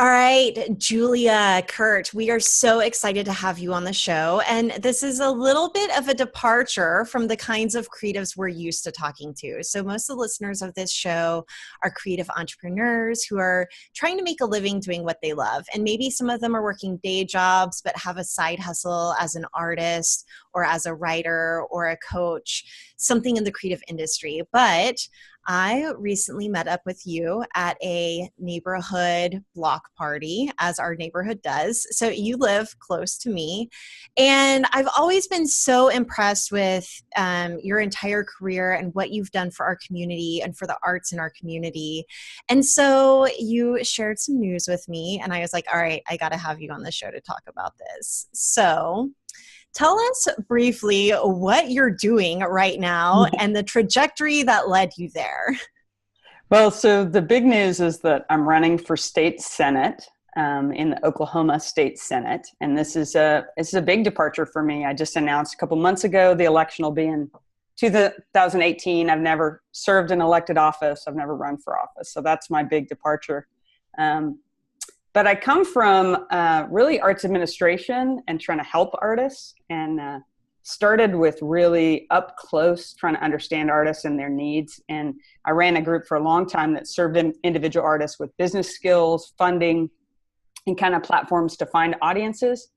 All right, Julia, Kirt, we are so excited to have you on the show. And this is a little bit of a departure from the kinds of creatives we're used to talking to. So, most of the listeners of this show are creative entrepreneurs who are trying to make a living doing what they love. And maybe some of them are working day jobs, but have a side hustle as an artist or as a writer or a coach, something in the creative industry. But I recently met up with you at a neighborhood block party, as our neighborhood does. So you live close to me. And I've always been so impressed with your entire career and what you've done for our community and for the arts in our community. And so you shared some news with me, and I was like, all right, I got to have you on the show to talk about this. So tell us briefly what you're doing right now and the trajectory that led you there. Well, so the big news is that I'm running for state senate in the Oklahoma State Senate. And this is a big departure for me. I just announced a couple months ago the election will be in 2018. I've never served in elected office. I've never run for office. So that's my big departure. But I come from really arts administration and trying to help artists, and started with really up close trying to understand artists and their needs. And I ran a group for a long time that served individual artists with business skills, funding, and kind of platforms to find audiences,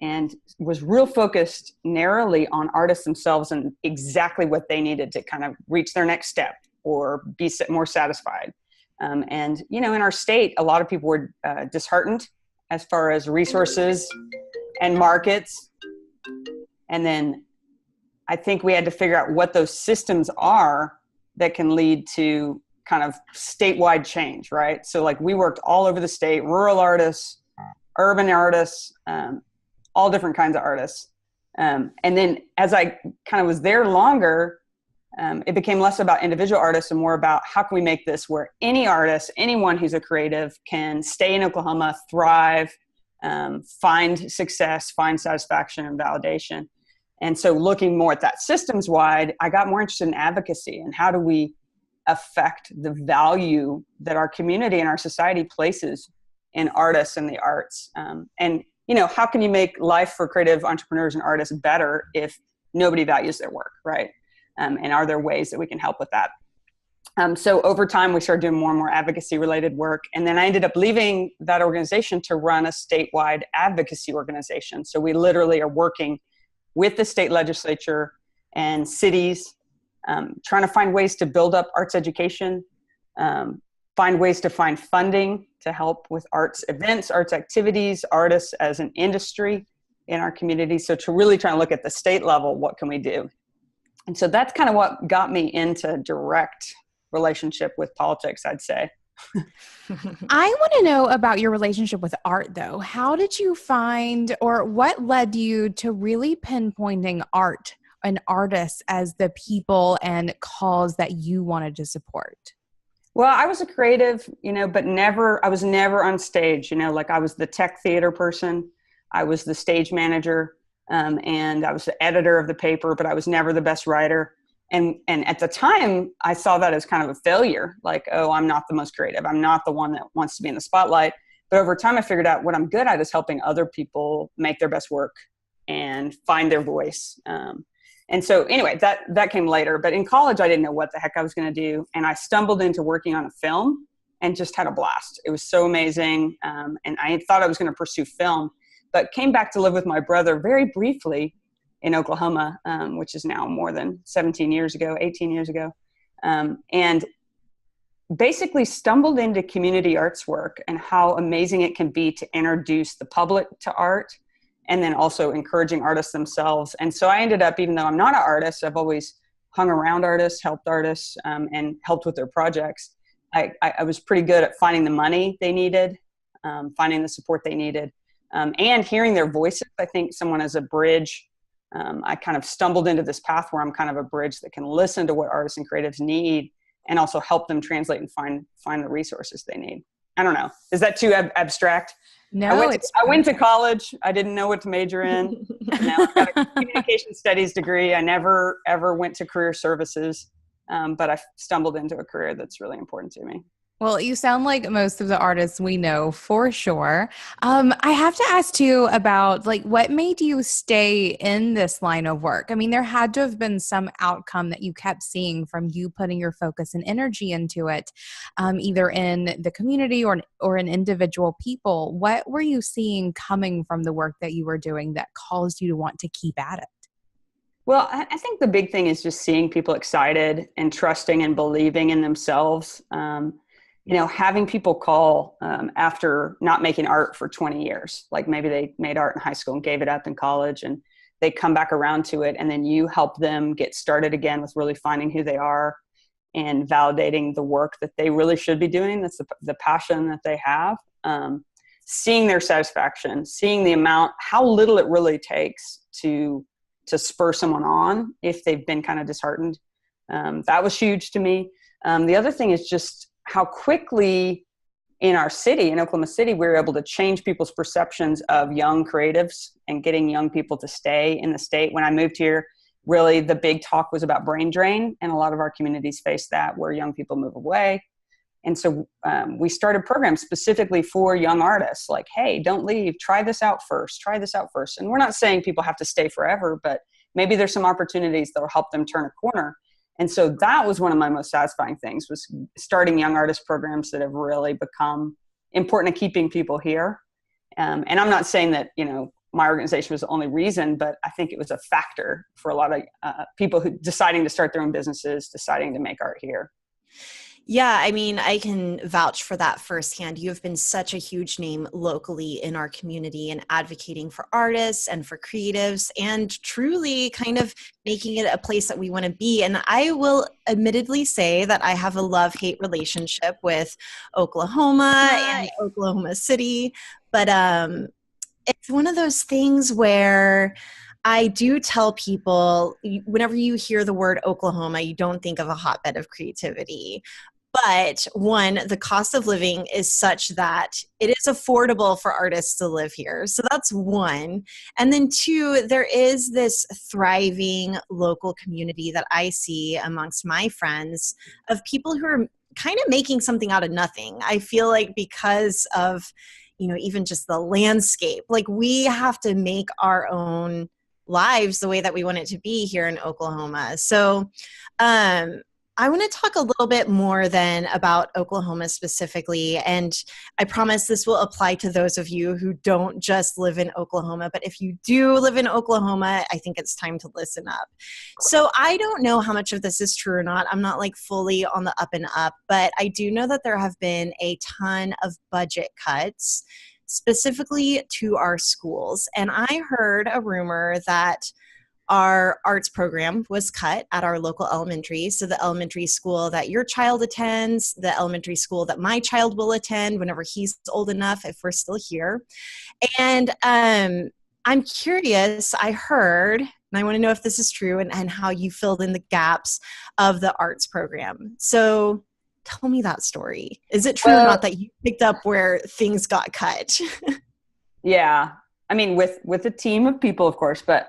and was real focused narrowly on artists themselves and exactly what they needed to kind of reach their next step or be more satisfied. And, in our state, a lot of people were disheartened as far as resources and markets. And then I think we had to figure out what those systems are that can lead to kind of statewide change, right? So like we worked all over the state, rural artists, urban artists, all different kinds of artists. And then as I kind of was there longer, it became less about individual artists and more about how can we make this where any artist, anyone who's a creative can stay in Oklahoma, thrive, find success, find satisfaction and validation. And so looking more at that systems wide, I got more interested in advocacy and how do we affect the value that our community and our society places in artists and the arts. And, how can you make life for creative entrepreneurs and artists better if nobody values their work, right? And are there ways that we can help with that? So over time, we started doing more and more advocacy related work. And then I ended up leaving that organization to run a statewide advocacy organization. So we literally are working with the state legislature and cities, trying to find ways to build up arts education, find ways to find funding to help with arts events, arts activities, artists as an industry in our community. So to really try and look at the state level, what can we do? And so that's kind of what got me into direct relationship with politics, I'd say. I want to know about your relationship with art, though. How did you find, or what led you to really pinpointing art and artists as the people and cause that you wanted to support? Well, I was a creative, but I was never on stage, like I was the tech theater person. I was the stage manager. And I was the editor of the paper, but I was never the best writer. And at the time, I saw that as kind of a failure. Like, oh, I'm not the most creative. I'm not the one that wants to be in the spotlight. But over time, I figured out what I'm good at is helping other people make their best work and find their voice. And so anyway, that came later. But in college, I didn't know what the heck I was going to do. And I stumbled into working on a film and just had a blast. It was so amazing. And I thought I was going to pursue film, but came back to live with my brother very briefly in Oklahoma, which is now more than 18 years ago, and basically stumbled into community arts work and how amazing it can be to introduce the public to art and then also encouraging artists themselves. And so I ended up, even though I'm not an artist, I've always hung around artists, helped artists, and helped with their projects. I was pretty good at finding the money they needed, finding the support they needed, and hearing their voices. I think someone as a bridge, I kind of stumbled into this path where I'm kind of a bridge that can listen to what artists and creatives need and also help them translate and find the resources they need. I don't know. Is that too abstract? No, I went to college. I didn't know what to major in. Now I've got a communication studies degree. I never, ever went to career services, but I stumbled into a career that's really important to me. Well, you sound like most of the artists we know for sure. I have to ask too about like what made you stay in this line of work? I mean, there had to have been some outcome that you kept seeing from you putting your focus and energy into it, either in the community or in individual people. What were you seeing coming from the work that you were doing that caused you to want to keep at it? Well, I think the big thing is just seeing people excited and trusting and believing in themselves. Having people call after not making art for 20 years, like maybe they made art in high school and gave it up in college, and they come back around to it, and then you help them get started again with really finding who they are and validating the work that they really should be doing. That's the passion that they have. Seeing their satisfaction, seeing the amount, how little it really takes to spur someone on if they've been kind of disheartened. That was huge to me. The other thing is just how quickly in our city, in Oklahoma City, we were able to change people's perceptions of young creatives and getting young people to stay in the state. When I moved here, really the big talk was about brain drain, and a lot of our communities face that, where young people move away. And so we started programs specifically for young artists, like, hey, don't leave, try this out first. And we're not saying people have to stay forever, but maybe there's some opportunities that will help them turn a corner. And so that was one of my most satisfying things, was starting young artist programs that have really become important to keeping people here. And I'm not saying that, my organization was the only reason, but I think it was a factor for a lot of people who deciding to start their own businesses, deciding to make art here. Yeah, I mean, I can vouch for that firsthand. You have been such a huge name locally in our community and advocating for artists and for creatives and truly kind of making it a place that we want to be. And I will admittedly say that I have a love-hate relationship with Oklahoma and Oklahoma City, but it's one of those things where I do tell people, whenever you hear the word Oklahoma, you don't think of a hotbed of creativity. But one, the cost of living is such that it is affordable for artists to live here. So that's one. And then two, there is this thriving local community that I see amongst my friends of people who are kind of making something out of nothing. I feel like because of, even just the landscape, like we have to make our own lives the way that we want it to be here in Oklahoma. So I want to talk a little bit more then about Oklahoma specifically, and I promise this will apply to those of you who don't just live in Oklahoma, but if you do live in Oklahoma, I think it's time to listen up. So I don't know how much of this is true or not. I'm not like fully on the up and up, but I do know that there have been a ton of budget cuts specifically to our schools. And I heard a rumor that our arts program was cut at our local elementary. So the elementary school that your child attends, the elementary school that my child will attend whenever he's old enough, if we're still here. And I'm curious, I heard, and I want to know if this is true and how you filled in the gaps of the arts program. So tell me that story. Is it true or not that you picked up where things got cut? Yeah. I mean, with a team of people, of course, but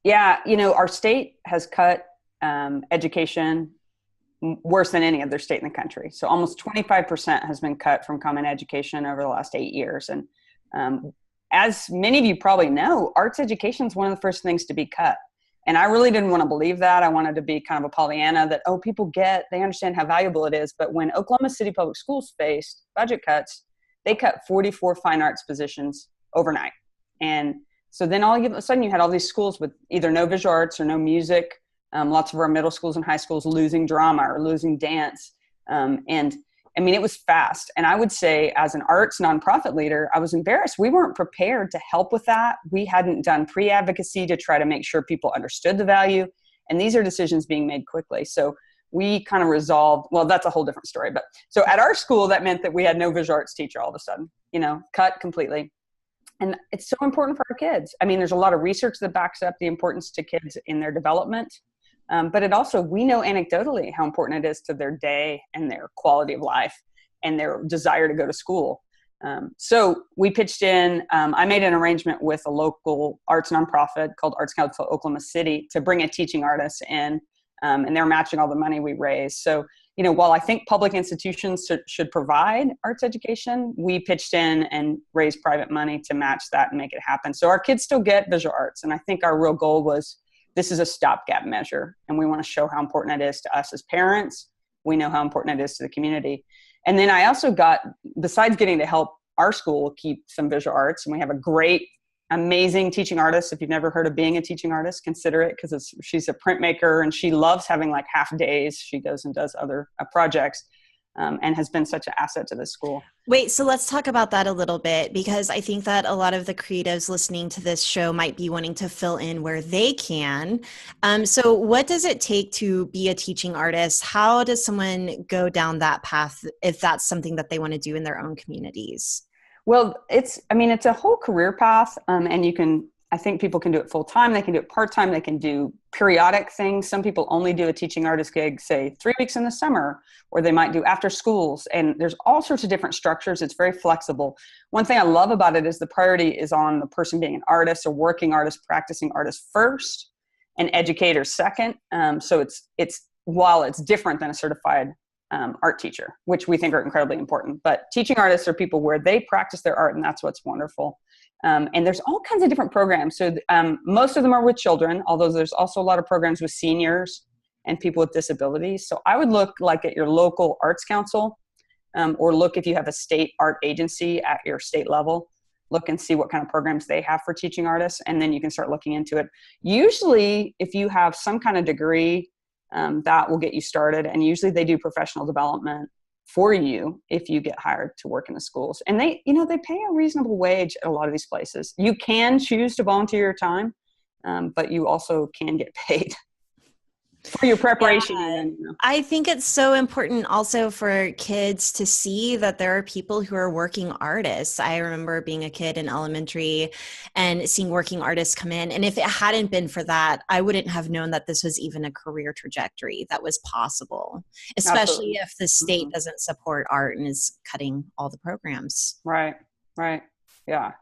yeah, our state has cut education worse than any other state in the country. So almost 25% has been cut from common education over the last 8 years. And as many of you probably know, arts education is one of the first things to be cut. And I really didn't want to believe that. I wanted to be kind of a Pollyanna that, people they understand how valuable it is. But when Oklahoma City Public Schools faced budget cuts, they cut 44 fine arts positions overnight. And so then all of a sudden you had all these schools with either no visual arts or no music. Lots of our middle schools and high schools losing drama or losing dance. And I mean, it was fast. And I would say as an arts nonprofit leader, I was embarrassed. We weren't prepared to help with that. We hadn't done pre-advocacy to try to make sure people understood the value. And these are decisions being made quickly. So we kind of resolved, well, that's a whole different story. But so at our school, that meant that we had no visual arts teacher all of a sudden, cut completely. And it's so important for our kids. I mean, there's a lot of research that backs up the importance to kids in their development. But it also, we know anecdotally how important it is to their day and their quality of life and their desire to go to school. So we pitched in, I made an arrangement with a local arts nonprofit called Arts Council Oklahoma City to bring a teaching artist in, and they're matching all the money we raised. So while I think public institutions should provide arts education, we pitched in and raised private money to match that and make it happen. So our kids still get visual arts. And I think our real goal was, this is a stopgap measure, and we want to show how important it is to us as parents. We know how important it is to the community. And then I also got, besides getting to help our school keep some visual arts, and we have a great, amazing teaching artist. If you've never heard of being a teaching artist, consider it, because she's a printmaker and she loves having like half days. She goes and does other projects, and has been such an asset to the school. Wait, so let's talk about that a little bit, because I think that a lot of the creatives listening to this show might be wanting to fill in where they can. So what does it take to be a teaching artist? How does someone go down that path if that's something that they want to do in their own communities? Well, it's a whole career path, and I think people can do it full time. They can do it part time. They can do periodic things. Some people only do a teaching artist gig, say 3 weeks in the summer, or they might do after schools. And there's all sorts of different structures. It's very flexible. One thing I love about it is the priority is on the person being an artist, a working artist, practicing artist first, and educator second. So it's while it's different than a certified art teacher, which we think are incredibly important. But teaching artists are people where they practice their art, and that's what's wonderful. And there's all kinds of different programs. So most of them are with children, although there's also a lot of programs with seniors and people with disabilities. So I would look like at your local arts council, or look if you have a state art agency at your state level, look and see what kind of programs they have for teaching artists. And then you can start looking into it. Usually if you have some kind of degree, that will get you started. And usually they do professional development for you if you get hired to work in the schools. And they pay a reasonable wage at a lot of these places. You can choose to volunteer your time, but you also can get paid for your preparation. Yeah. I think it's so important also for kids to see that there are people who are working artists. I remember being a kid in elementary and seeing working artists come in. And if it hadn't been for that, I wouldn't have known that this was even a career trajectory that was possible, especially Absolutely. if the state doesn't support art and is cutting all the programs. Right. Yeah,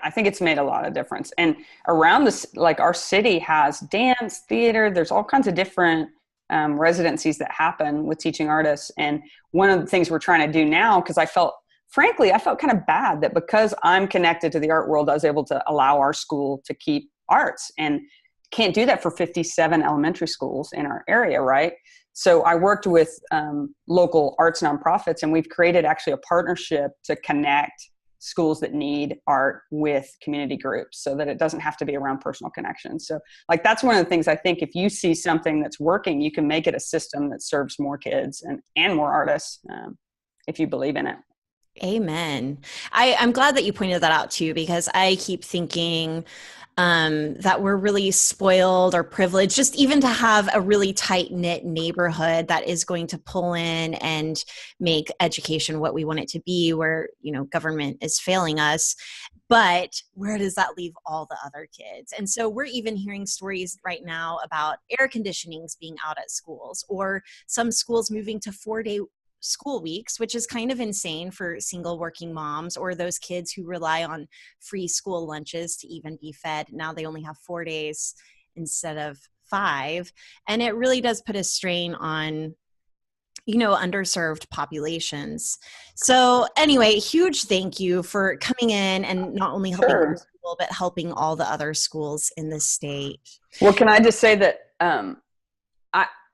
I think it's made a lot of difference. And around this, like our city has dance, theater, there's all kinds of different residencies that happen with teaching artists. And one of the things we're trying to do now, because I felt kind of bad that because I'm connected to the art world, I was able to allow our school to keep arts, and can't do that for 57 elementary schools in our area, right? So I worked with local arts nonprofits, and we've created actually a partnership to connect schools that need art with community groups, so that it doesn't have to be around personal connections. So like, that's one of the things I think, if you see something that's working, you can make it a system that serves more kids and more artists, if you believe in it. Amen. I'm glad that you pointed that out too, because I keep thinking that we're really spoiled or privileged, just even to have a really tight-knit neighborhood that is going to pull in and make education what we want it to be, where, government is failing us. But where does that leave all the other kids? And so we're even hearing stories right now about air conditionings being out at schools, or some schools moving to 4-day school weeks, which is kind of insane for single working moms, or those kids who rely on free school lunches to even be fed. Now they only have 4 days instead of 5. And it really does put a strain on, underserved populations. So anyway, huge thank you for coming in and not only helping our school, but helping all the other schools in the state. Well, can I just say that,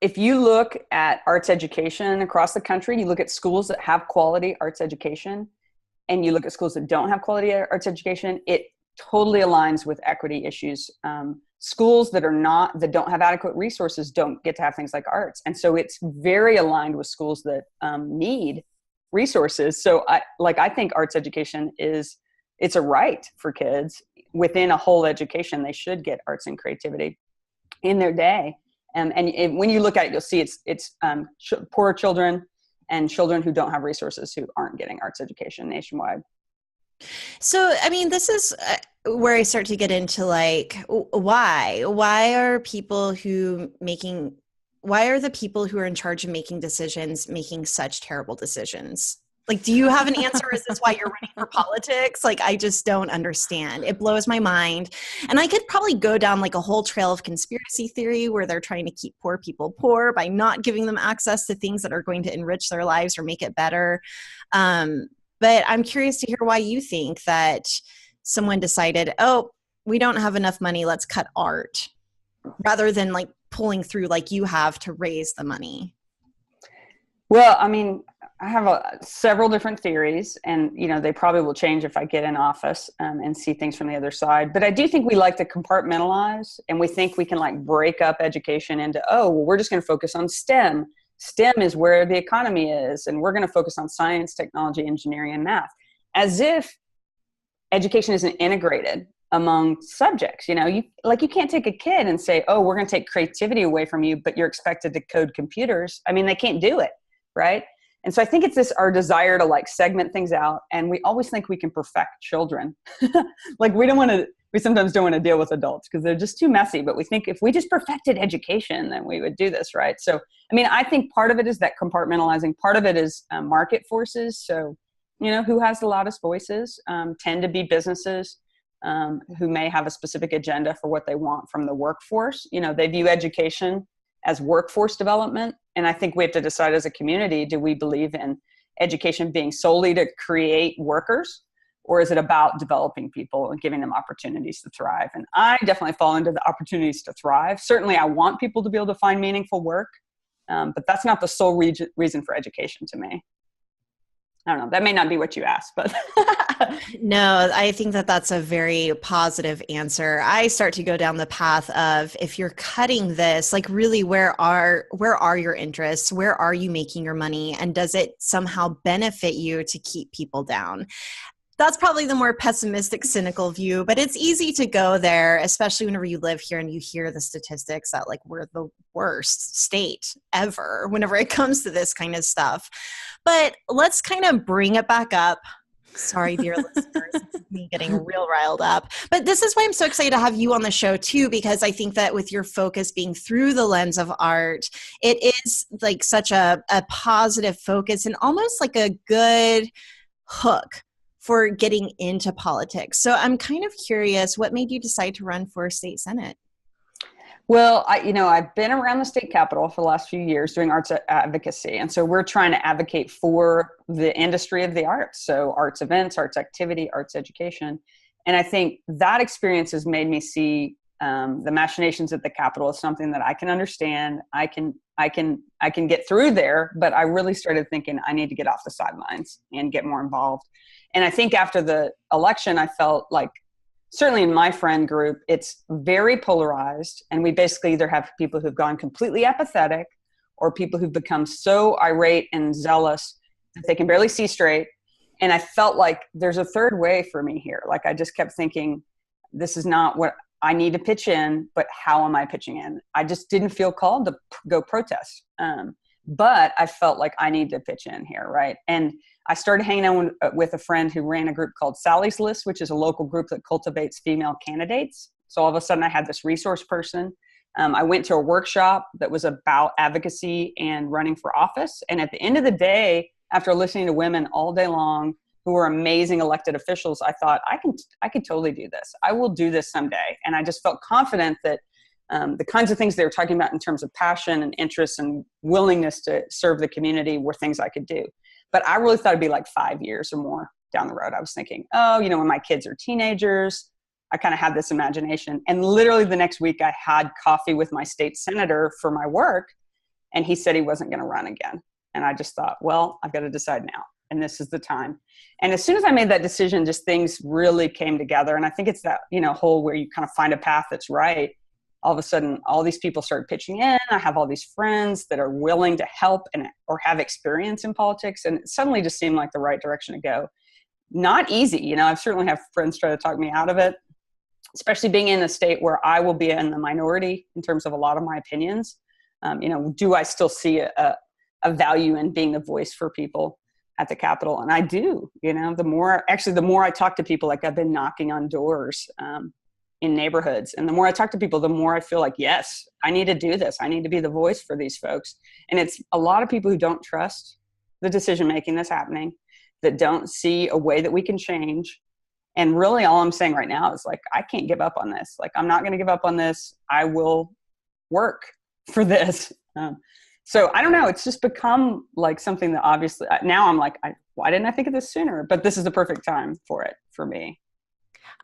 if you look at arts education across the country, you look at schools that have quality arts education, and you look at schools that don't have quality arts education, it totally aligns with equity issues. Schools that don't have adequate resources don't get to have things like arts. And so it's very aligned with schools that need resources. So I think arts education it's a right for kids within a whole education. They should get arts and creativity in their day. And when you look at it, you'll see it's poor children and children who don't have resources who aren't getting arts education nationwide. So, this is where I start to get into why are the people who are in charge of making decisions making such terrible decisions? Like, do you have an answer? Is this why you're running for politics? Like, I just don't understand. It blows my mind. And I could probably go down like a whole trail of conspiracy theory where they're trying to keep poor people poor by not giving them access to things that are going to enrich their lives or make it better. But I'm curious to hear why you think that someone decided, oh, we don't have enough money, let's cut art, rather than like pulling through like you have to raise the money. Well, I mean, I have several different theories, and they probably will change if I get in office and see things from the other side. But I do think we like to compartmentalize, and we think we can like break up education into, oh, well, we're just going to focus on STEM. STEM is where the economy is, and we're going to focus on science, technology, engineering, and math, as if education isn't integrated among subjects. You can't take a kid and say, oh, we're going to take creativity away from you, but you're expected to code computers. I mean, they can't do it, right? And so I think it's our desire to like segment things out. And we always think we can perfect children. Like we sometimes don't want to deal with adults because they're just too messy. But we think if we just perfected education, then we would do this, right? So, I mean, I think part of it is that compartmentalizing. Part of it is market forces. So, who has the loudest voices tend to be businesses who may have a specific agenda for what they want from the workforce. They view education as workforce development. And I think we have to decide as a community, do we believe in education being solely to create workers, or is it about developing people and giving them opportunities to thrive? And I definitely fall into the opportunities to thrive. Certainly I want people to be able to find meaningful work, but that's not the sole reason for education to me. I don't know. That may not be what you asked, but. No, I think that that's a very positive answer. I start to go down the path of, if you're cutting this, like really where are your interests? Where are you making your money? And does it somehow benefit you to keep people down? That's probably the more pessimistic, cynical view, but it's easy to go there, especially whenever you live here and you hear the statistics that like we're the worst state ever whenever it comes to this kind of stuff. But let's kind of bring it back up. Sorry, dear listeners, this is me getting real riled up. But this is why I'm so excited to have you on the show too, because I think that with your focus being through the lens of art, it is like such a positive focus and almost like a good hook for getting into politics. So I'm kind of curious, what made you decide to run for state senate? Well, I've been around the state capitol for the last few years doing arts advocacy. And so we're trying to advocate for the industry of the arts. So arts events, arts activity, arts education. And I think that experience has made me see the machinations at the capitol as something that I can understand. I can get through there, but I really started thinking I need to get off the sidelines and get more involved. And I think after the election, I felt like, certainly in my friend group, it's very polarized. And we basically either have people who've gone completely apathetic or people who've become so irate and zealous that they can barely see straight. And I felt like there's a third way for me here. Like I just kept thinking, this is not what I need to pitch in, but how am I pitching in? I just didn't feel called to go protest. But I felt like I need to pitch in here, right? And I started hanging out with a friend who ran a group called Sally's List, which is a local group that cultivates female candidates. So all of a sudden I had this resource person. I went to a workshop that was about advocacy and running for office. And at the end of the day, after listening to women all day long who were amazing elected officials, I thought, I could totally do this. I will do this someday. And I just felt confident that the kinds of things they were talking about in terms of passion and interest and willingness to serve the community were things I could do. But I really thought it'd be like 5 years or more down the road. I was thinking, when my kids are teenagers, I kind of had this imagination. And literally the next week I had coffee with my state senator for my work. And he said he wasn't going to run again. And I just thought, well, I've got to decide now. And this is the time. And as soon as I made that decision, just things really came together. And I think it's that, whole where you kind of find a path that's right. All of a sudden, all these people started pitching in. I have all these friends that are willing to help or have experience in politics. And it suddenly just seemed like the right direction to go. Not easy. I've certainly have friends try to talk me out of it, especially being in a state where I will be in the minority in terms of a lot of my opinions. Do I still see a value in being the voice for people at the Capitol? And I do. The more I talk to people, like I've been knocking on doors in neighborhoods. And the more I talk to people, the more I feel like, yes, I need to do this. I need to be the voice for these folks. And it's a lot of people who don't trust the decision-making that's happening. that don't see a way that we can change. And really all I'm saying right now is like, I can't give up on this. Like, I'm not going to give up on this. I will work for this. So I don't know. It's just become like something that obviously now I'm like, why didn't I think of this sooner? But this is the perfect time for it for me.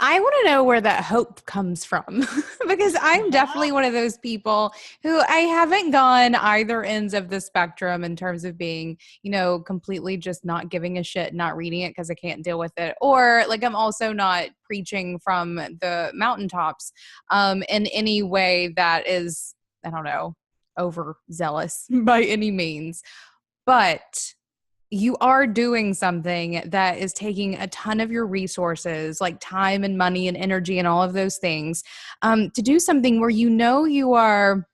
I want to know where that hope comes from because I'm definitely one of those people who I haven't gone either ends of the spectrum in terms of being, completely just not giving a shit, not reading it because I can't deal with it. Or like I'm also not preaching from the mountaintops in any way that is, I don't know, overzealous by any means. But you are doing something that is taking a ton of your resources, like time and money and energy and all of those things, to do something where you are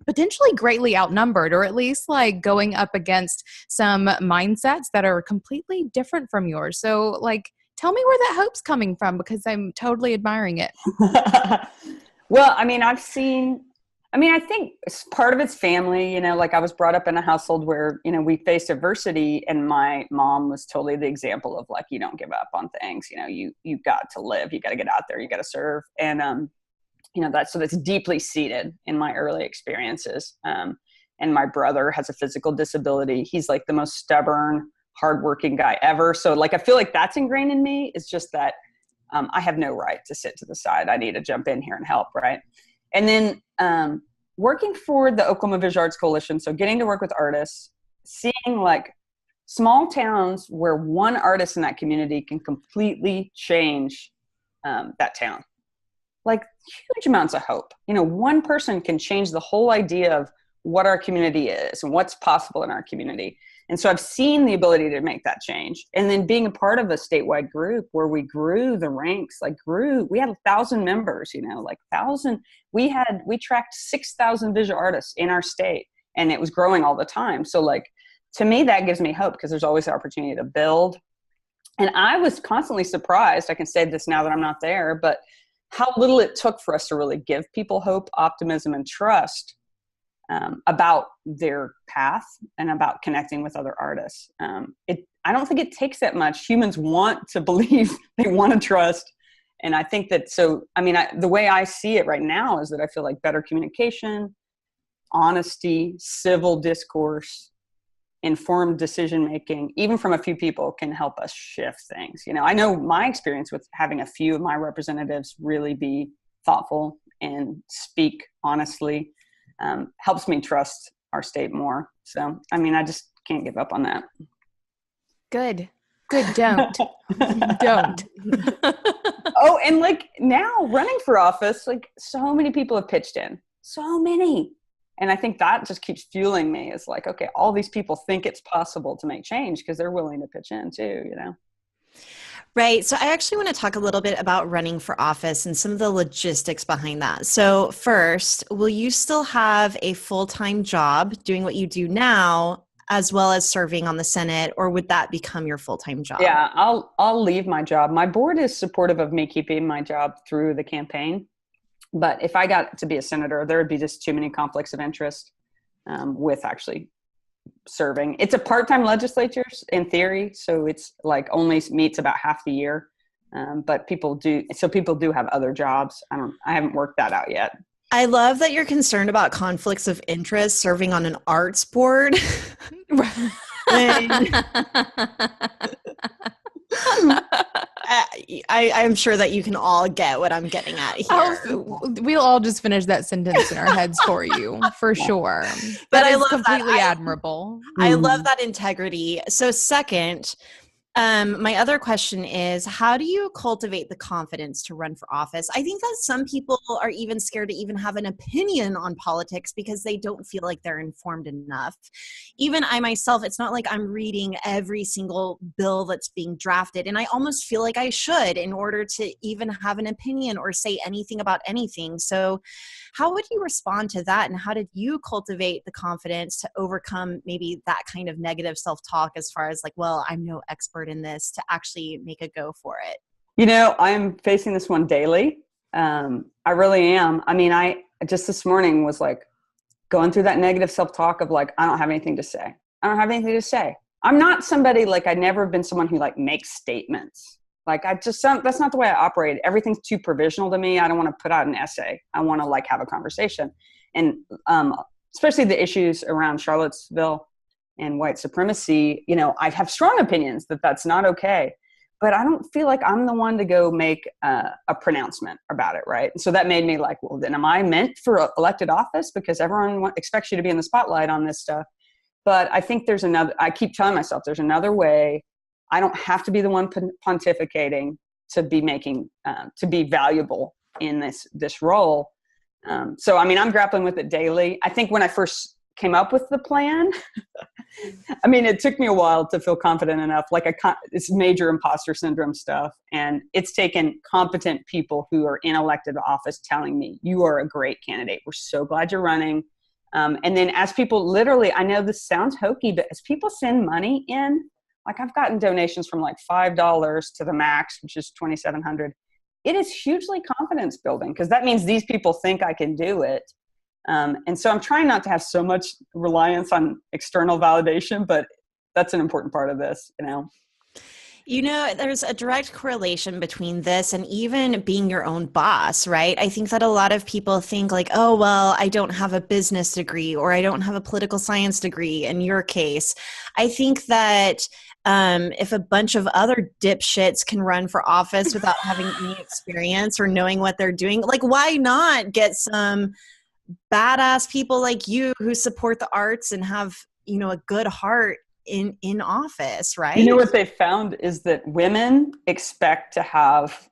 potentially greatly outnumbered, or at least like going up against some mindsets that are completely different from yours. So like, tell me where that hope's coming from, because I'm totally admiring it. Well, I think part of it's family, like I was brought up in a household where, we faced adversity, and my mom was totally the example of like, you don't give up on things, you got to live, you got to get out there, you got to serve. And, that's deeply seated in my early experiences. And my brother has a physical disability. He's like the most stubborn, hardworking guy ever. So like, I feel like that's ingrained in me. It's just that I have no right to sit to the side. I need to jump in here and help. Right. And then working for the Oklahoma Visual Arts Coalition, so getting to work with artists, seeing like small towns where one artist in that community can completely change that town. Like huge amounts of hope. One person can change the whole idea of what our community is and what's possible in our community. And so I've seen the ability to make that change. And then being a part of a statewide group where we grew the ranks, we had 1,000 members, we tracked 6,000 visual artists in our state, and it was growing all the time. So like, to me, that gives me hope because there's always the opportunity to build. And I was constantly surprised, I can say this now that I'm not there, but how little it took for us to really give people hope, optimism, and trust about their path and about connecting with other artists. I don't think it takes that much. Humans want to believe, they want to trust. And I think that, the way I see it right now is that I feel like better communication, honesty, civil discourse, informed decision-making, even from a few people, can help us shift things. I know my experience with having a few of my representatives really be thoughtful and speak honestly helps me trust our state more. So, I just can't give up on that. Good. Don't. Don't. Oh, and like now running for office, like so many people have pitched in. So many. And I think that just keeps fueling me. It's like, okay, all these people think it's possible to make change because they're willing to pitch in too, Right. So I actually want to talk a little bit about running for office and some of the logistics behind that. So first, will you still have a full-time job doing what you do now, as well as serving on the Senate, or would that become your full-time job? Yeah, I'll leave my job. My board is supportive of me keeping my job through the campaign. But if I got to be a senator, there would be just too many conflicts of interest with actually serving. It's a part-time legislature in theory, so it's like only meets about half the year. But people do have other jobs. I haven't worked that out yet. I love that you're concerned about conflicts of interest serving on an arts board. I'm sure that you can all get what I'm getting at here. We'll all just finish that sentence in our heads for you, for sure. But I love completely admirable. I love that integrity. So second, my other question is, how do you cultivate the confidence to run for office? I think that some people are even scared to even have an opinion on politics because they don't feel like they're informed enough. Even I myself, it's not like I'm reading every single bill that's being drafted, and I almost feel like I should in order to even have an opinion or say anything about anything. So how would you respond to that? And how did you cultivate the confidence to overcome maybe that kind of negative self-talk as far as like, well, I'm no expert in this, to actually make a go for it? I'm facing this one daily. I really am. I just this morning was like going through that negative self-talk of like, I don't have anything to say. I'm not somebody like, I've never been someone who like makes statements. Like that's not the way I operate. Everything's too provisional to me. I don't want to put out an essay. I want to like have a conversation. And especially the issues around Charlottesville and white supremacy, you know, I have strong opinions that that's not okay, but I don't feel like I'm the one to go make a pronouncement about it. Right. So that made me like, well, then am I meant for elected office? Because everyone expects you to be in the spotlight on this stuff. But I think I keep telling myself there's another way. I don't have to be the one pontificating to be to be valuable in this role. So, I mean, I'm grappling with it daily. I think when I first came up with the plan, I mean, it took me a while to feel confident enough, like it's major imposter syndrome stuff. And it's taken competent people who are in elected office telling me, you are a great candidate. We're so glad you're running. And then as people literally, I know this sounds hokey, but as people send money in, like I've gotten donations from like $5 to the max, which is $2,700. It is hugely confidence building because that means these people think I can do it. And so I'm trying not to have so much reliance on external validation, but that's an important part of this, you know. You know, there's a direct correlation between this and even being your own boss, right? I think that a lot of people think like, oh, well, I don't have a business degree or I don't have a political science degree in your case. I think that if a bunch of other dipshits can run for office without having any experience or knowing what they're doing, like, why not get some badass people like you who support the arts and have, you know, a good heart in office, right? You know what they found is that women expect to have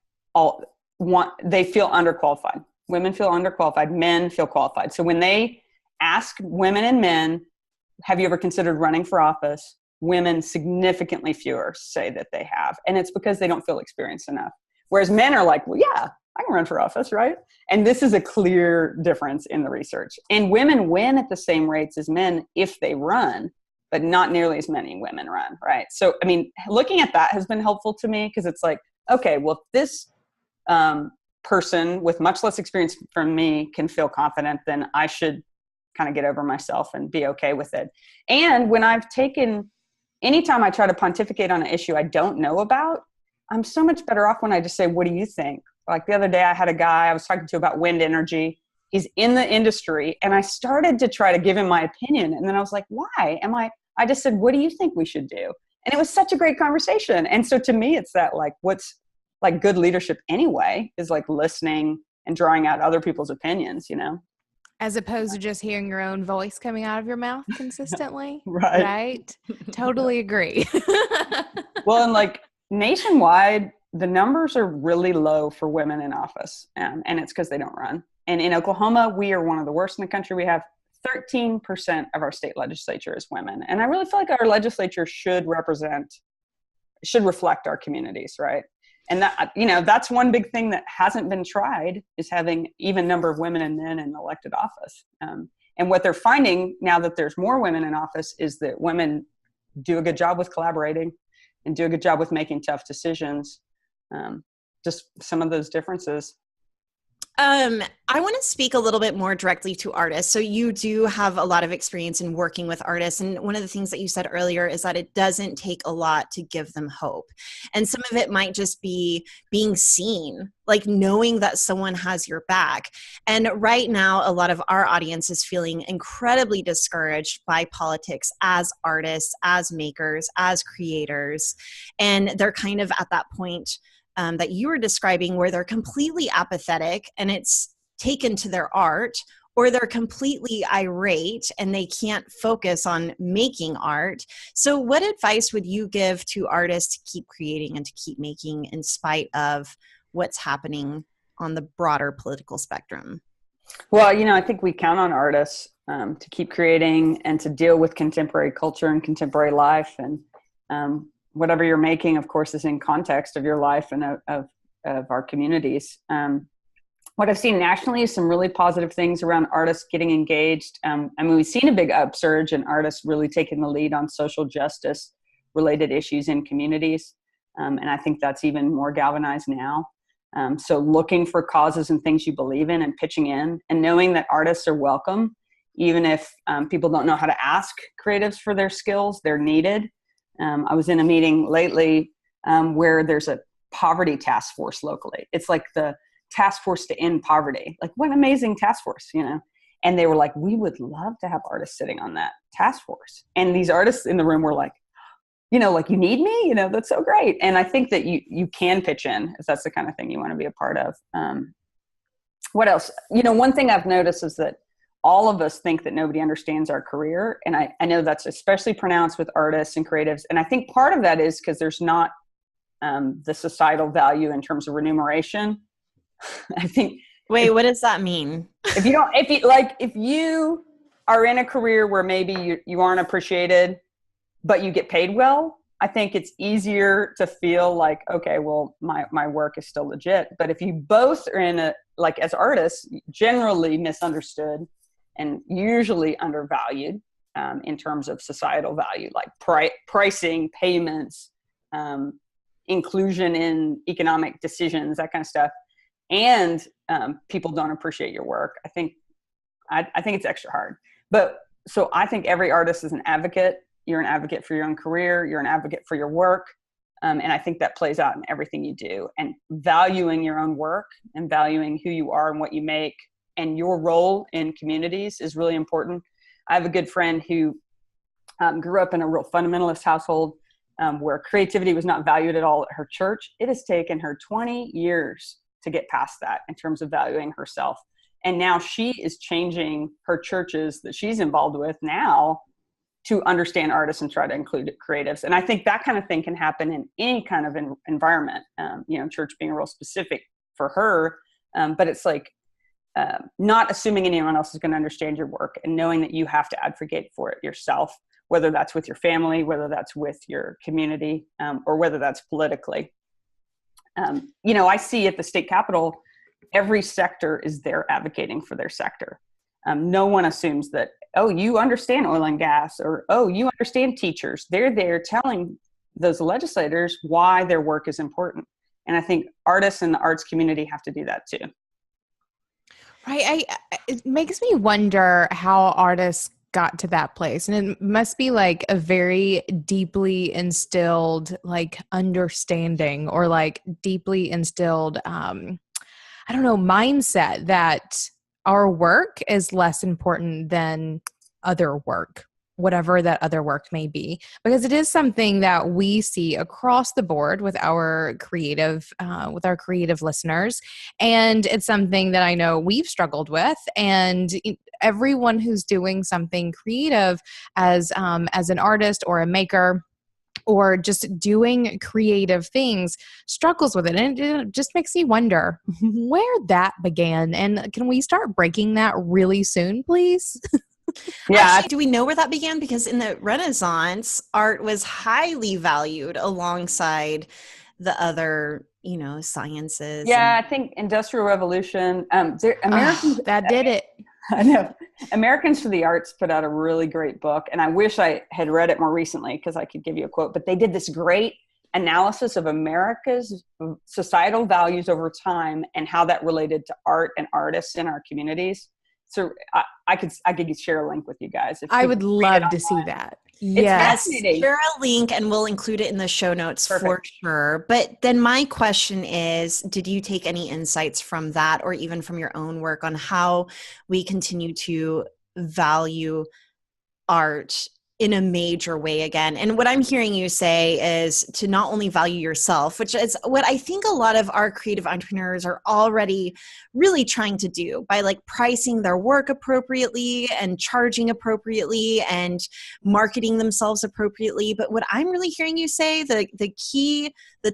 they feel underqualified. Women feel underqualified, men feel qualified. So when they ask women and men, have you ever considered running for office? Women, significantly fewer say that they have. And it's because they don't feel experienced enough. Whereas men are like, well, yeah, I can run for office, right? And this is a clear difference in the research. And women win at the same rates as men if they run, but not nearly as many women run, right? So, I mean, looking at that has been helpful to me because it's like, okay, well, this person with much less experience from me can feel confident, then I should kind of get over myself and be okay with it. And when anytime I try to pontificate on an issue I don't know about, I'm so much better off when I just say, what do you think? Like the other day I had a guy I was talking to about wind energy. He's in the industry and I started to try to give him my opinion. And then I was like, why I just said, what do you think we should do? And it was such a great conversation. And so to me, it's that like, what's like good leadership anyway is like listening and drawing out other people's opinions, you know? As opposed to just hearing your own voice coming out of your mouth consistently. Right. Totally agree. Well, and like nationwide, the numbers are really low for women in office. And it's because they don't run. And in Oklahoma, we are one of the worst in the country. We have 13% of our state legislature is women. And I really feel like our legislature should reflect our communities, right? And that, you know, that's one big thing that hasn't been tried is having even number of women and men in elected office. And what they're finding now that there's more women in office is that women do a good job with collaborating and do a good job with making tough decisions. Just some of those differences. I want to speak a little bit more directly to artists. So you do have a lot of experience in working with artists. And one of the things that you said earlier is that it doesn't take a lot to give them hope. And some of it might just be being seen, like knowing that someone has your back. And right now, a lot of our audience is feeling incredibly discouraged by politics as artists, as makers, as creators. And they're kind of at that point that you were describing where they're completely apathetic and it's taken to their art, or they're completely irate and they can't focus on making art. So what advice would you give to artists to keep creating and to keep making in spite of what's happening on the broader political spectrum? Well, you know, I think we count on artists to keep creating and to deal with contemporary culture and contemporary life. And whatever you're making, of course, is in context of your life and of our communities. What I've seen nationally is some really positive things around artists getting engaged. I mean, we've seen a big upsurge in artists really taking the lead on social justice related issues in communities. And I think that's even more galvanized now. So looking for causes and things you believe in and pitching in and knowing that artists are welcome, even if people don't know how to ask creatives for their skills, they're needed. I was in a meeting lately where there's a poverty task force locally. It's like the task force to end poverty. Like, what an amazing task force, you know? And they were like, we would love to have artists sitting on that task force. And these artists in the room were like, you know, like, you need me, you know, that's so great. And I think that you can pitch in if that's the kind of thing you want to be a part of. What else? You know, one thing I've noticed is that all of us think that nobody understands our career. And I know that's especially pronounced with artists and creatives. And I think part of that is because there's not the societal value in terms of remuneration. I think. Wait, what does that mean? If you are in a career where maybe you aren't appreciated, but you get paid well, I think it's easier to feel like, okay, well, my work is still legit. But if you both are in as artists, generally misunderstood and usually undervalued in terms of societal value, like pricing, payments, inclusion in economic decisions, that kind of stuff. And people don't appreciate your work. I think it's extra hard. But so I think every artist is an advocate. You're an advocate for your own career. You're an advocate for your work. And I think that plays out in everything you do. And valuing your own work and valuing who you are and what you make and your role in communities is really important. I have a good friend who grew up in a real fundamentalist household where creativity was not valued at all at her church. It has taken her 20 years to get past that in terms of valuing herself. And now she is changing her churches that she's involved with now to understand artists and try to include creatives. And I think that kind of thing can happen in any kind of environment, church being real specific for her. But it's like not assuming anyone else is going to understand your work and knowing that you have to advocate for it yourself, whether that's with your family, whether that's with your community, or whether that's politically. I see at the state capitol, every sector is there advocating for their sector. No one assumes that, oh, you understand oil and gas, or, oh, you understand teachers. They're there telling those legislators why their work is important. And I think artists in the arts community have to do that too. Right. It makes me wonder how artists got to that place. And it must be like a very deeply instilled, like, understanding or like deeply instilled, mindset that our work is less important than other work, whatever that other work may be, because it is something that we see across the board with our creative listeners. And it's something that I know we've struggled with, and everyone who's doing something creative as an artist or a maker or just doing creative things struggles with it. And it just makes me wonder where that began. And can we start breaking that really soon, please? Yeah. Actually, do we know where that began? Because in the Renaissance, art was highly valued alongside the other, sciences. Yeah, I think Industrial Revolution, Americans that did it. I know. Americans for the Arts put out a really great book, and I wish I had read it more recently because I could give you a quote, but they did this great analysis of America's societal values over time and how that related to art and artists in our communities. So I could share a link with you guys. I would love to see that. Yes, share a link and we'll include it in the show notes. Perfect. For sure. But then my question is, did you take any insights from that or even from your own work on how we continue to value art in a major way again? And what I'm hearing you say is to not only value yourself, which is what I think a lot of our creative entrepreneurs are already really trying to do by like pricing their work appropriately and charging appropriately and marketing themselves appropriately. But what I'm really hearing you say, the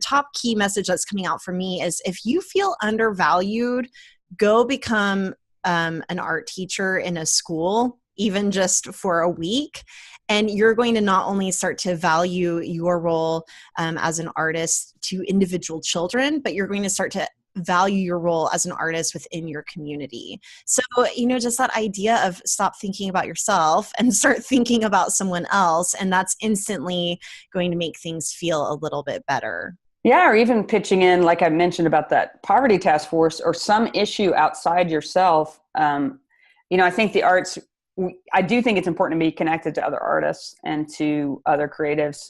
top key message that's coming out for me is if you feel undervalued, go become an art teacher in a school, even just for a week. And you're going to not only start to value your role as an artist to individual children, but you're going to start to value your role as an artist within your community. So, just that idea of stop thinking about yourself and start thinking about someone else. And that's instantly going to make things feel a little bit better. Yeah, or even pitching in, like I mentioned about that poverty task force or some issue outside yourself. I think the arts I do think it's important to be connected to other artists and to other creatives.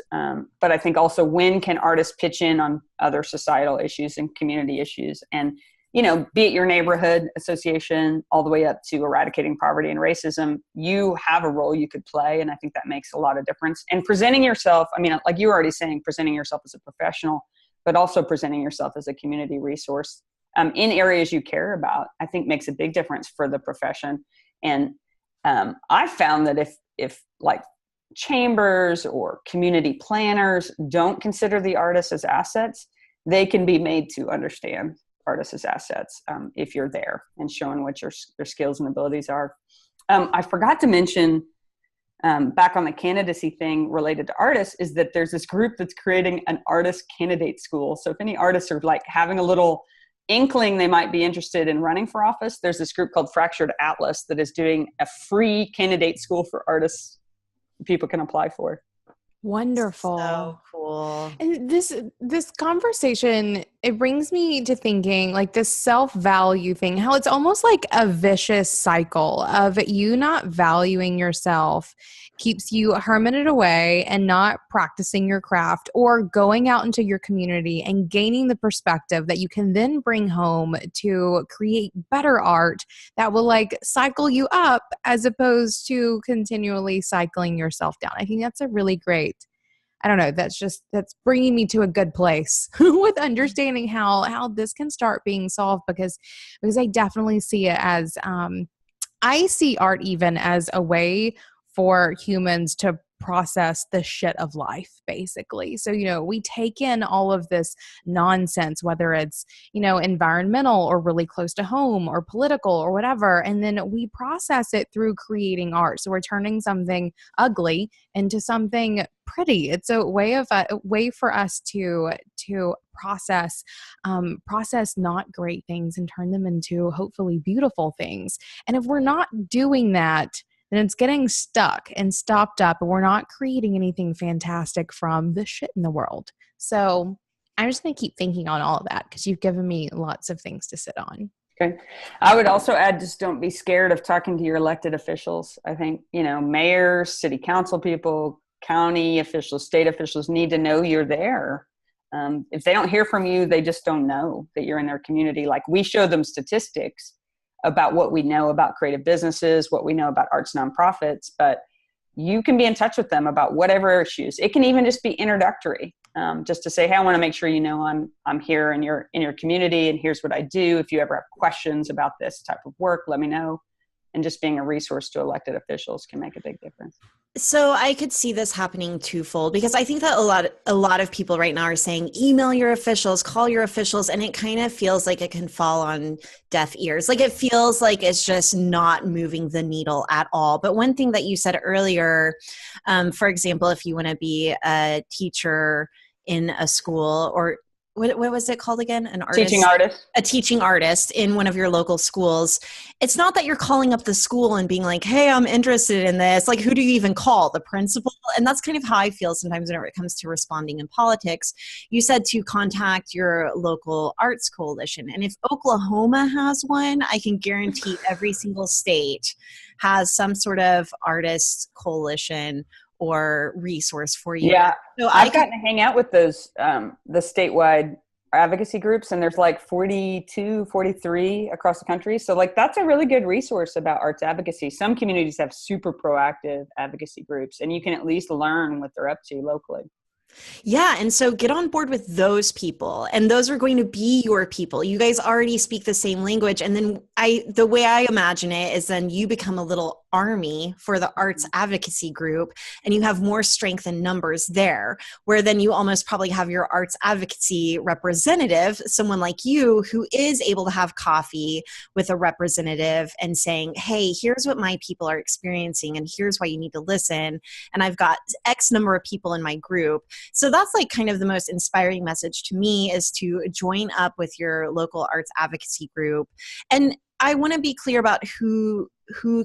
But I think also, when can artists pitch in on other societal issues and community issues? And, be it your neighborhood association all the way up to eradicating poverty and racism, you have a role you could play. And I think that makes a lot of difference. And presenting yourself, like you were already saying, presenting yourself as a professional, but also presenting yourself as a community resource in areas you care about, I think makes a big difference for the profession. And I found that if like chambers or community planners don't consider the artists as assets, they can be made to understand artists as assets if you're there and showing what your skills and abilities are. I forgot to mention back on the candidacy thing related to artists, is that there's this group that's creating an artist candidate school. So if any artists are like having a little inkling they might be interested in running for office, there's this group called Fractured Atlas that is doing a free candidate school for artists people can apply for. Wonderful. So cool. And this conversation, it brings me to thinking like this self-value thing, how it's almost like a vicious cycle of you not valuing yourself keeps you hermited away and not practicing your craft or going out into your community and gaining the perspective that you can then bring home to create better art that will like cycle you up as opposed to continually cycling yourself down. I think that's a really great, I don't know, that's bringing me to a good place with understanding how this can start being solved, because I definitely see it as, I see art even as a way for humans to process the shit of life, basically. So, we take in all of this nonsense, whether it's, environmental or really close to home or political or whatever, and then we process it through creating art. So we're turning something ugly into something pretty. It's a way for us to process not great things and turn them into hopefully beautiful things. And if we're not doing that, then it's getting stuck and stopped up, and we're not creating anything fantastic from the shit in the world. So I'm just going to keep thinking on all of that, because you've given me lots of things to sit on. Okay. I would also add, just don't be scared of talking to your elected officials. I think, mayors, city council people, county officials, state officials need to know you're there. If they don't hear from you, they just don't know that you're in their community. Like, we show them statistics about what we know about creative businesses, what we know about arts nonprofits, but you can be in touch with them about whatever issues. It can even just be introductory, just to say, hey, I want to make sure I'm here in your community, and here's what I do. If you ever have questions about this type of work, let me know. And just being a resource to elected officials can make a big difference. So I could see this happening twofold, because I think that a lot of people right now are saying, email your officials, call your officials, and it kind of feels like it can fall on deaf ears. Like, it feels like it's just not moving the needle at all. But one thing that you said earlier, for example, if you want to be a teacher in a school, or what was it called again? An artist? Teaching artist. A teaching artist in one of your local schools. It's not that you're calling up the school and being like, hey, I'm interested in this. Like, who do you even call? The principal? And that's kind of how I feel sometimes whenever it comes to responding in politics. You said to contact your local arts coalition. And if Oklahoma has one, I can guarantee every single state has some sort of artist coalition or resource for you. Yeah. So I've gotten to hang out with those, the statewide advocacy groups, and there's like 42, 43 across the country. So like, that's a really good resource about arts advocacy. Some communities have super proactive advocacy groups, and you can at least learn what they're up to locally. Yeah. And so get on board with those people, and those are going to be your people. You guys already speak the same language. And then the way I imagine it is then you become a little army for the arts advocacy group, and you have more strength in numbers there, where then you almost probably have your arts advocacy representative, someone like you who is able to have coffee with a representative and saying, hey, here's what my people are experiencing, and here's why you need to listen. And I've got X number of people in my group. So that's like kind of the most inspiring message to me, is to join up with your local arts advocacy group. And I want to be clear about who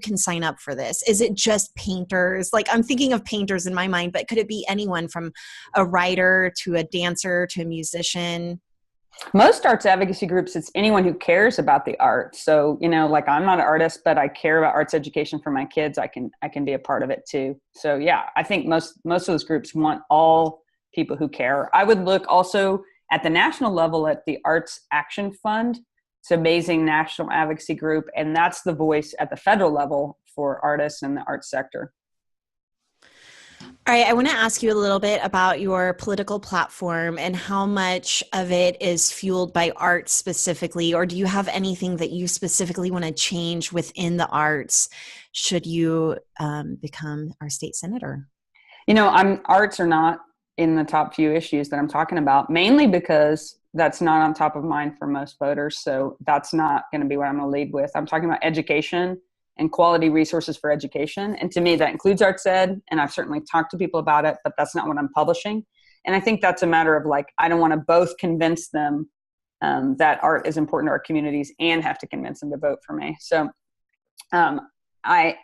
can sign up for this. Is it just painters? Like, I'm thinking of painters in my mind, but could it be anyone from a writer to a dancer to a musician? Most arts advocacy groups, it's anyone who cares about the arts. So, like I'm not an artist, but I care about arts education for my kids. I can be a part of it too. So yeah, I think most of those groups want all people who care. I would look also at the national level at the Arts Action Fund. It's an amazing national advocacy group, and that's the voice at the federal level for artists in the arts sector. All right, I want to ask you a little bit about your political platform and how much of it is fueled by art specifically, or do you have anything that you specifically want to change within the arts should you become our state senator? Arts are not in the top few issues that I'm talking about, mainly because that's not on top of mind for most voters. So that's not going to be what I'm going to lead with. I'm talking about education and quality resources for education. And to me, that includes arts ed. And I've certainly talked to people about it, but that's not what I'm publishing. And I think that's a matter of I don't want to both convince them that art is important to our communities and have to convince them to vote for me. So I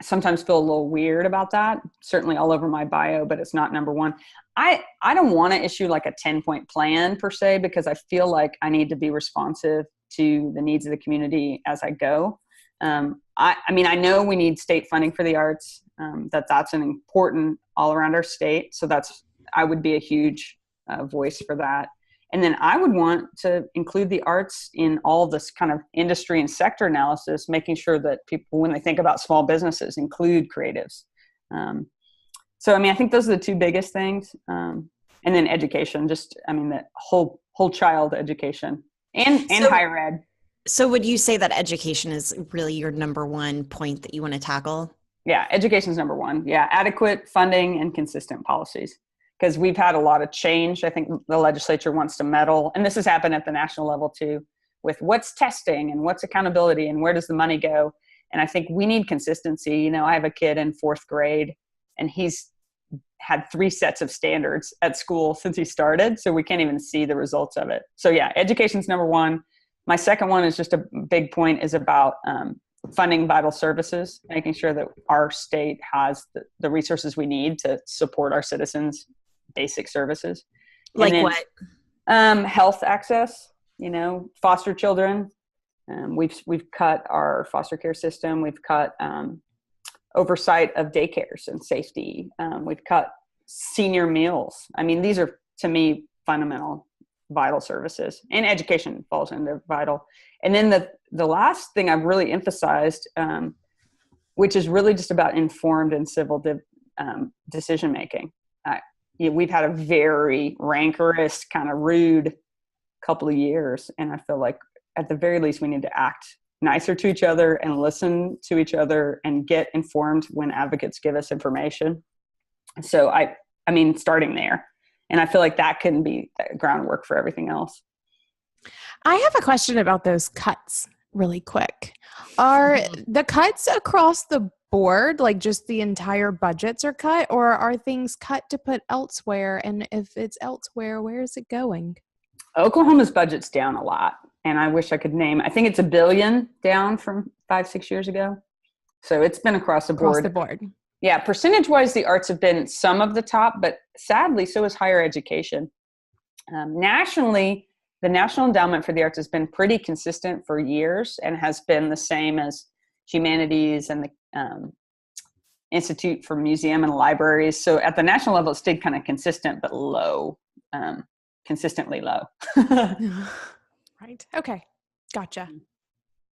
sometimes feel a little weird about that, certainly all over my bio, but it's not number one. I don't want to issue a 10-point plan per se, because I feel like I need to be responsive to the needs of the community as I go. I know we need state funding for the arts, that's an important all around our state. So I would be a huge voice for that. And then I would want to include the arts in all this kind of industry and sector analysis, making sure that people, when they think about small businesses, include creatives. I think those are the two biggest things. And then education, that whole child education and higher ed. So would you say that education is really your number one point that you want to tackle? Yeah, education is number one. Yeah, adequate funding and consistent policies. Because we've had a lot of change. I think the legislature wants to meddle, and this has happened at the national level too, with what's testing and what's accountability and where does the money go. And I think we need consistency. I have a kid in 4th grade, and he's had 3 sets of standards at school since he started, so we can't even see the results of it. So yeah, education's number one. My second one is just a big point is about funding vital services, making sure that our state has the resources we need to support our citizens' basic services. Like what? Health access, foster children. We've cut our foster care system. We've cut oversight of daycares and safety. We've cut senior meals. These are, to me, fundamental, vital services, and education falls into vital. And then the last thing I've really emphasized, which is really just about informed and civil decision making. We've had a very rancorous, kind of rude couple of years, and I feel like at the very least we need to act nicer to each other and listen to each other and get informed when advocates give us information. So starting there. And I feel like that can be the groundwork for everything else. I have a question about those cuts really quick. Are the cuts across the board, just the entire budgets are cut, or are things cut to put elsewhere? And if it's elsewhere, where is it going? Oklahoma's budget's down a lot. And I wish I could I think it's $1 billion down from 5-6 years ago. So it's been across the board. Across the board. Yeah, percentage-wise, the arts have been some of the top, but sadly, so is higher education. Nationally, the National Endowment for the Arts has been pretty consistent for years and has been the same as humanities and the Institute for Museum and Libraries. So at the national level, it stayed kind of consistent, but low, consistently low. Right. Okay. Gotcha.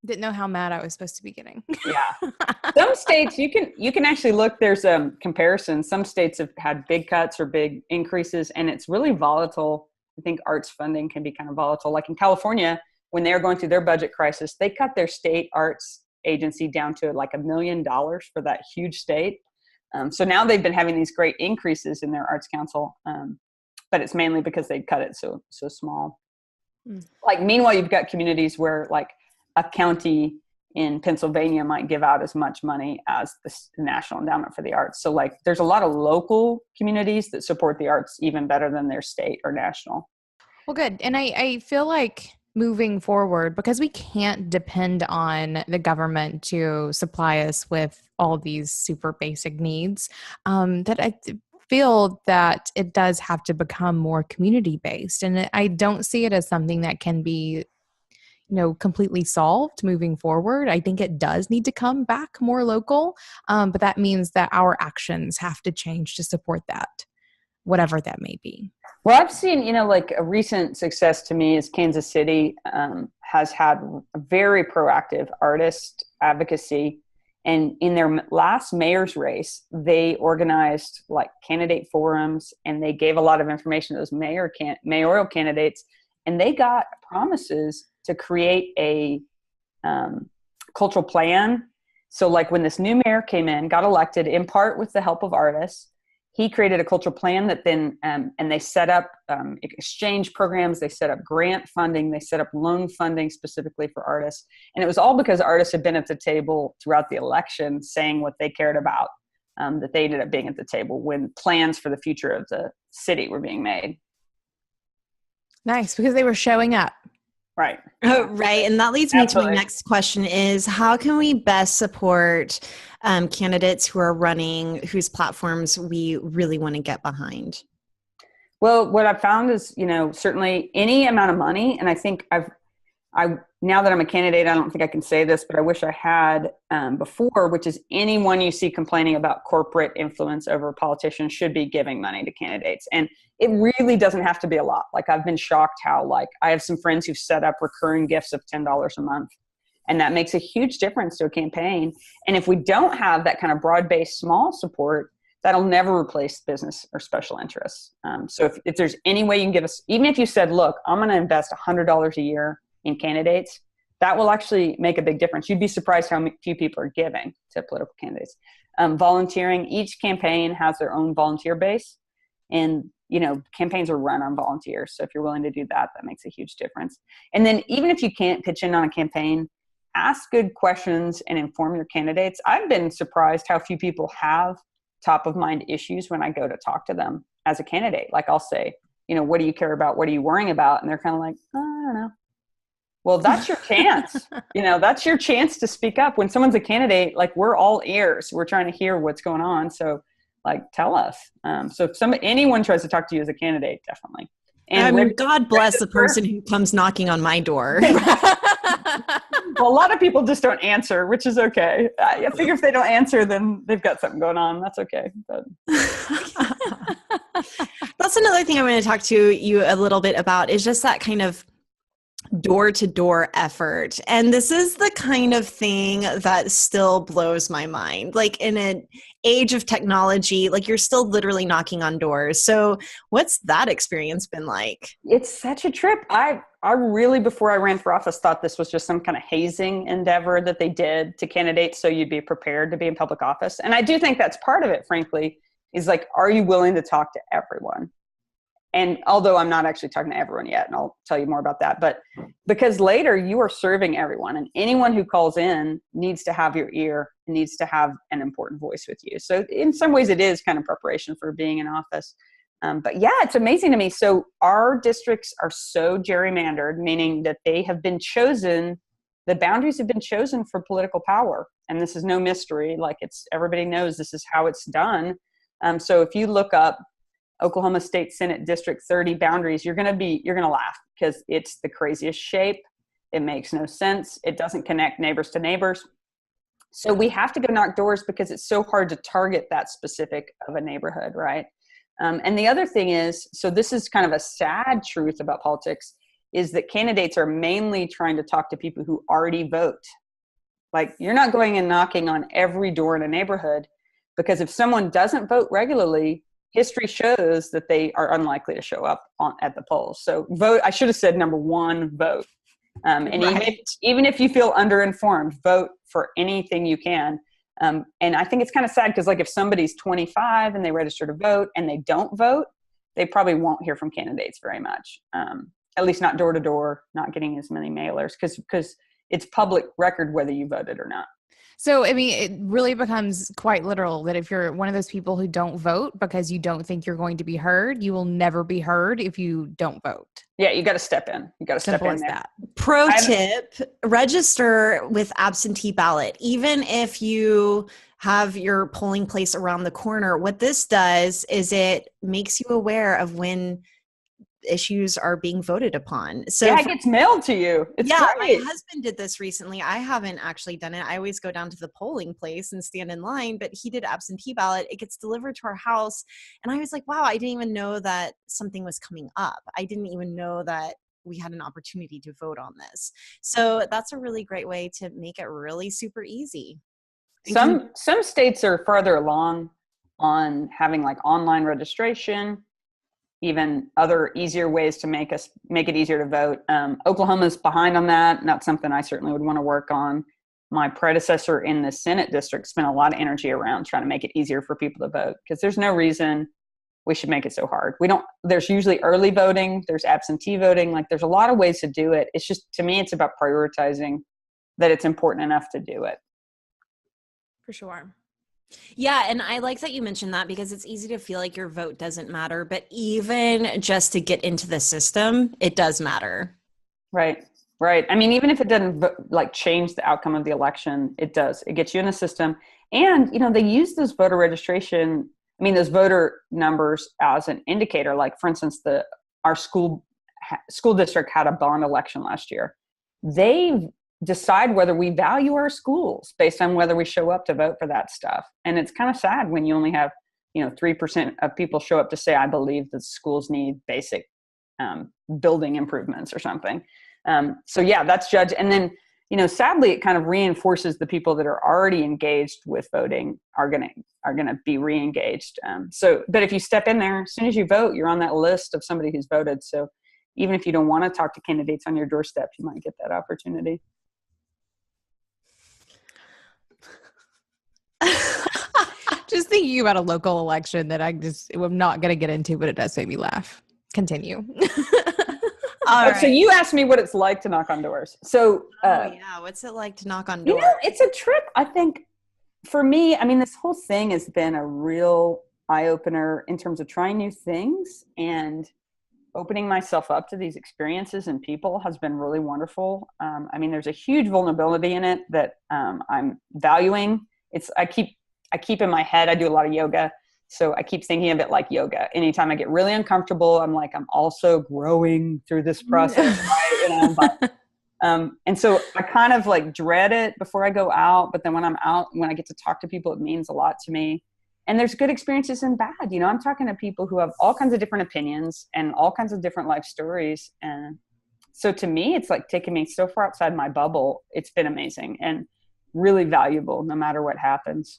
Didn't know how mad I was supposed to be getting. Yeah. Some states, you can actually look, there's a comparison. Some states have had big cuts or big increases, and it's really volatile. I think arts funding can be kind of volatile. Like in California, when they were going through their budget crisis, they cut their state arts agency down to $1 million for that huge state. So now they've been having these great increases in their arts council, but it's mainly because they cut it so small. Meanwhile, you've got communities where a county in Pennsylvania might give out as much money as the National Endowment for the Arts. So there's a lot of local communities that support the arts even better than their state or national. Well, good. And I feel like moving forward, because we can't depend on the government to supply us with all these super basic needs, that feel that it does have to become more community-based. And I don't see it as something that can be, completely solved moving forward. I think it does need to come back more local, but that means that our actions have to change to support that, whatever that may be. Well, I've seen, like a recent success to me is Kansas City has had a very proactive artist advocacy. And in their last mayor's race, they organized like candidate forums, and they gave a lot of information to those mayoral candidates, and they got promises to create a cultural plan. So like when this new mayor came in, got elected in part with the help of artists, he created a cultural plan that then, and they set up exchange programs, they set up grant funding, they set up loan funding specifically for artists. And it was all because artists had been at the table throughout the election saying what they cared about, that they ended up being at the table when plans for the future of the city were being made. Nice, because they were showing up. Right. Oh, right. And that leads me to my next question is, how can we best support candidates who are running, whose platforms we really want to get behind? Well, what I've found is, certainly any amount of money. And I think now that I'm a candidate, I don't think I can say this, but I wish I had before, which is anyone you see complaining about corporate influence over politicians should be giving money to candidates. And it really doesn't have to be a lot. Like I've been shocked how I have some friends who've set up recurring gifts of $10 a month. And that makes a huge difference to a campaign. And if we don't have that kind of broad-based small support, that'll never replace business or special interests. So if there's any way you can give us, even if you said, look, I'm going to invest $100 a year in candidates, that will actually make a big difference. You'd be surprised how few people are giving to political candidates. Volunteering, each campaign has their own volunteer base, and campaigns are run on volunteers. So if you're willing to do that, that makes a huge difference. And then even if you can't pitch in on a campaign, ask good questions and inform your candidates. I've been surprised how few people have top of mind issues when I go to talk to them as a candidate. Like I'll say, what do you care about? What are you worrying about? And they're kind of like, oh, I don't know. Well, that's your chance. That's your chance to speak up. When someone's a candidate, like we're all ears. We're trying to hear what's going on. So tell us. So if anyone tries to talk to you as a candidate, definitely. And God bless the person who comes knocking on my door. Well, a lot of people just don't answer, which is okay. I figure if they don't answer, then they've got something going on. That's okay. But. That's another thing I want to talk to you a little bit about is just that kind of door-to-door effort. And this is the kind of thing that still blows my mind. Like in an age of technology, like you're still literally knocking on doors. So what's that experience been like? It's such a trip. I really, before I ran for office, thought this was just some kind of hazing endeavor that they did to candidates so you'd be prepared to be in public office. And I do think that's part of it, frankly, is like, are you willing to talk to everyone? And although I'm not actually talking to everyone yet, and I'll tell you more about that, but because later you are serving everyone, and anyone who calls in needs to have your ear, needs to have an important voice with you. So in some ways it is kind of preparation for being in office. But yeah, it's amazing to me. So our districts are so gerrymandered, meaning that they have been chosen, the boundaries have been chosen for political power. And this is no mystery. Like everybody knows this is how it's done. So if you look up Oklahoma State Senate District 30 boundaries, you're going to laugh because it's the craziest shape. It makes no sense. It doesn't connect neighbors to neighbors. So we have to go knock doors because it's so hard to target that specific of a neighborhood, right? And the other thing is, so this is kind of a sad truth about politics, is that candidates are mainly trying to talk to people who already vote. Like you're not going and knocking on every door in a neighborhood, because if someone doesn't vote regularly, history shows that they are unlikely to show up at the polls. So vote, I should have said number one, vote. And right. even if you feel underinformed, vote for anything you can. And I think it's kind of sad because like if somebody's 25 and they register to vote and they don't vote, they probably won't hear from candidates very much. At least not door to door, not getting as many mailers because it's public record whether you voted or not. So, I mean, it really becomes quite literal that if you're one of those people who don't vote because you don't think you're going to be heard, you will never be heard if you don't vote. Yeah, you got to step in. You got to step in there. That. Pro tip, register with absentee ballot. Even if you have your polling place around the corner. What this does is it makes you aware of when issues are being voted upon. So it gets mailed to you. It's great. My husband did this recently. I haven't actually done it. I always go down to the polling place and stand in line, but he did absentee ballot. It gets delivered to our house. And I was like, wow, I didn't even know that something was coming up. I didn't even know that we had an opportunity to vote on this. So that's a really great way to make it really super easy. Some states are farther along on having like online registration, even other easier ways to make it easier to vote. Oklahoma's behind on that. Not something I certainly would want to work on. My predecessor in the Senate district spent a lot of energy around trying to make it easier for people to vote, because there's no reason we should make it so hard. There's usually early voting, there's absentee voting, like there's a lot of ways to do it. It's just, to me, it's about prioritizing that it's important enough to do it. For sure. Yeah. And I like that you mentioned that, because it's easy to feel like your vote doesn't matter, but even just to get into the system, it does matter. Right. I mean, even if it doesn't like change the outcome of the election, it does. It gets you in the system. And, they use those voter numbers as an indicator. Like, for instance, our school district had a bond election last year. They decide whether we value our schools based on whether we show up to vote for that stuff. And it's kind of sad when you only have, 3% of people show up to say, I believe that schools need basic building improvements or something. So yeah, that's judged. And then, sadly, it kind of reinforces the people that are already engaged with voting are going to be re-engaged. But if you step in there, as soon as you vote, you're on that list of somebody who's voted. So even if you don't want to talk to candidates on your doorstep, you might get that opportunity. Just thinking about a local election that I'm not going to get into, but it does make me laugh. Continue. All right. So you asked me what it's like to knock on doors. So, what's it like to knock on doors? It's a trip. I think for me, I mean, this whole thing has been a real eye opener in terms of trying new things, and opening myself up to these experiences and people has been really wonderful. I mean, there's a huge vulnerability in it that I'm valuing. I keep in my head, I do a lot of yoga. So I keep thinking of it like yoga. Anytime I get really uncomfortable, I'm like, I'm also growing through this process. Right? And so I kind of like dread it before I go out. But then when I'm out, when I get to talk to people, it means a lot to me. And there's good experiences and bad. I'm talking to people who have all kinds of different opinions and all kinds of different life stories. And so to me, it's like taking me so far outside my bubble. It's been amazing and really valuable, no matter what happens,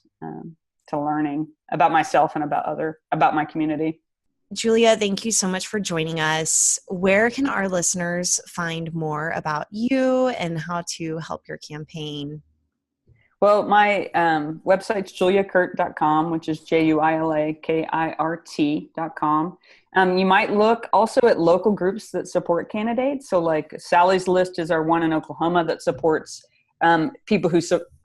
to learning about myself and about my community. Julia, thank you so much for joining us. Where can our listeners find more about you and how to help your campaign? Well, my website's juliakirt.com, which is JuliaKirt.com. You might look also at local groups that support candidates. So like Sally's List is our one in Oklahoma that supports people who,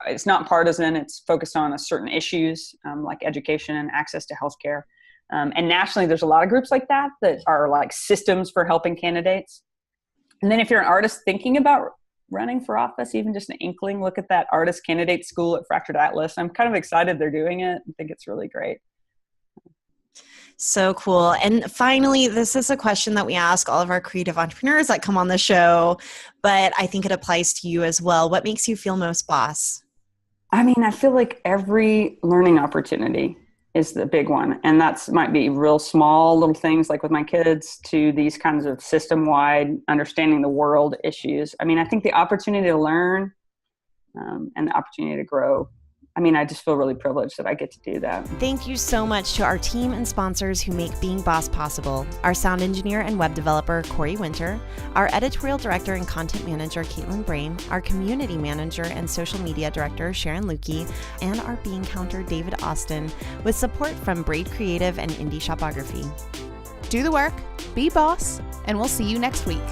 it's not partisan, it's focused on a certain issues like education and access to healthcare. And nationally, there's a lot of groups like that are like systems for helping candidates. And then if you're an artist thinking about running for office, even just an inkling, look at that artist candidate school at Fractured Atlas. I'm kind of excited they're doing it. I think it's really great. So cool. And finally, this is a question that we ask all of our creative entrepreneurs that come on the show, but I think it applies to you as well. What makes you feel most boss? I mean, I feel like every learning opportunity is the big one. And that's might be real small little things like with my kids to these kinds of system-wide understanding the world issues. I mean, I think the opportunity to learn and the opportunity to grow. I mean, I just feel really privileged that I get to do that. Thank you so much to our team and sponsors who make Being Boss possible. Our sound engineer and web developer, Corey Winter, our editorial director and content manager, Caitlin Brain, our community manager and social media director, Sharon Lukey, and our bean counter, David Austin, with support from Braid Creative and Indie Shopography. Do the work, be boss, and we'll see you next week.